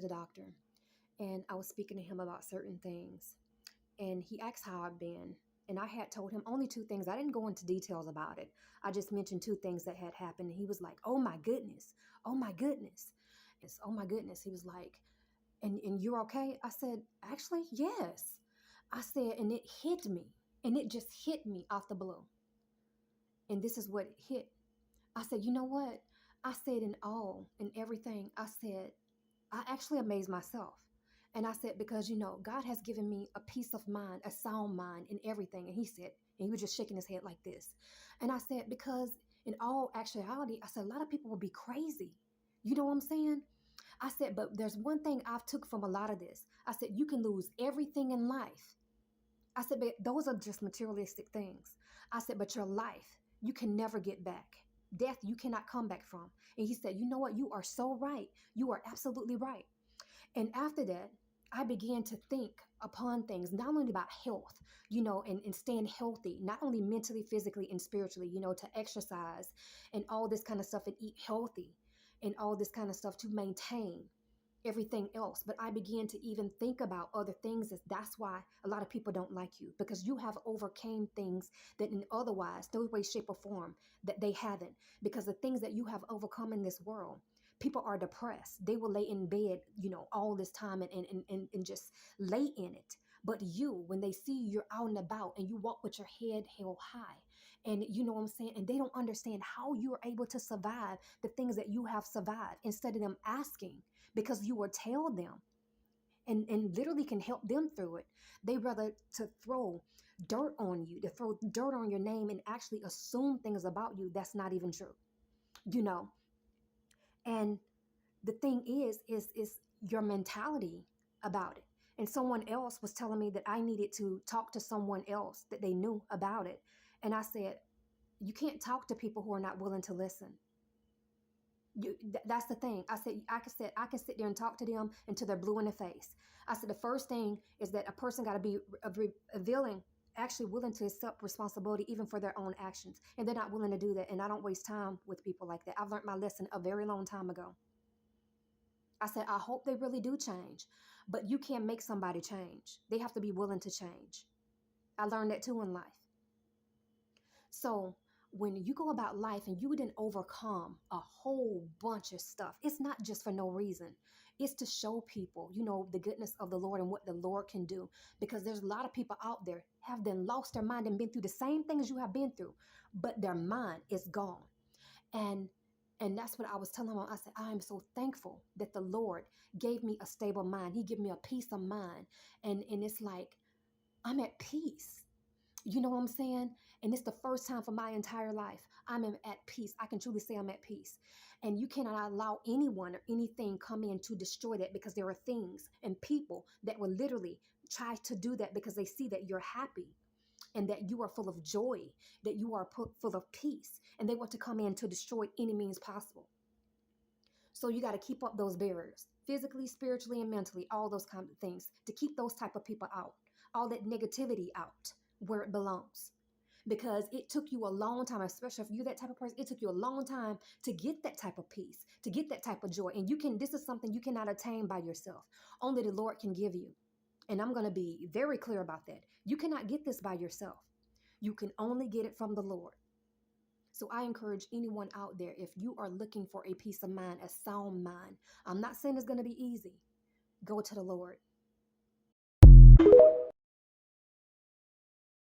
the doctor, and I was speaking to him about certain things. And he asked how I've been. And I had told him only two things. I didn't go into details about it. I just mentioned two things that had happened. And he was like, oh my goodness. Oh my goodness. It's, oh my goodness. He was like, and you're okay? I said, actually, yes. I said, and it hit me. And it just hit me off the blue. And this is what it hit. I said, you know what? I said in all and everything, I said, I actually amazed myself. And I said, because, God has given me a peace of mind, a sound mind in everything. And he said, and he was just shaking his head like this. And I said, because in all actuality, I said, a lot of people will be crazy. You know what I'm saying? I said, but there's one thing I've took from a lot of this. I said, you can lose everything in life. I said, but those are just materialistic things. I said, but your life, you can never get back. Death, you cannot come back from. And he said, you know what? You are so right. You are absolutely right. And after that, I began to think upon things, not only about health, and staying healthy, not only mentally, physically, and spiritually, to exercise and all this kind of stuff and eat healthy and all this kind of stuff to maintain everything else. But I began to even think about other things. That's why a lot of people don't like you, because you have overcame things that in otherwise, no way, shape, or form that they haven't. Because the things that you have overcome in this world, people are depressed. They will lay in bed, all this time and just lay in it. But you, when they see you're out and about and you walk with your head held high, and you know what I'm saying, and they don't understand how you are able to survive the things that you have survived, instead of them asking, because you will tell them and literally can help them through it. They rather to throw dirt on you, to throw dirt on your name and actually assume things about you that's not even true, you know. And the thing is your mentality about it. And someone else was telling me that I needed to talk to someone else that they knew about it. And I said, you can't talk to people who are not willing to listen. That's the thing. I said, I can sit there and talk to them until they're blue in the face. I said, the first thing is that a person got to be revealing, actually willing to accept responsibility even for their own actions. And they're not willing to do that. And I don't waste time with people like that. I've learned my lesson a very long time ago. I said, I hope they really do change, but you can't make somebody change. They have to be willing to change. I learned that too in life. So when you go about life and you didn't overcome a whole bunch of stuff, it's not just for no reason. It's to show people, the goodness of the Lord and what the Lord can do. Because there's a lot of people out there have then lost their mind and been through the same things you have been through, but their mind is gone. And that's what I was telling him. I said, I am so thankful that the Lord gave me a stable mind. He gave me a peace of mind. And it's like, I'm at peace. You know what I'm saying? And it's the first time for my entire life I'm at peace. I can truly say I'm at peace. And you cannot allow anyone or anything come in to destroy that, because there are things and people that will literally try to do that because they see that you're happy and that you are full of joy, that you are full of peace, and they want to come in to destroy any means possible. So you got to keep up those barriers, physically, spiritually, and mentally, all those kind of things, to keep those type of people out, all that negativity out where it belongs. Because it took you a long time, especially if you're that type of person, it took you a long time to get that type of peace, to get that type of joy. And this is something you cannot attain by yourself. Only the Lord can give you. And I'm going to be very clear about that. You cannot get this by yourself. You can only get it from the Lord. So I encourage anyone out there, if you are looking for a peace of mind, a sound mind, I'm not saying it's going to be easy. Go to the Lord.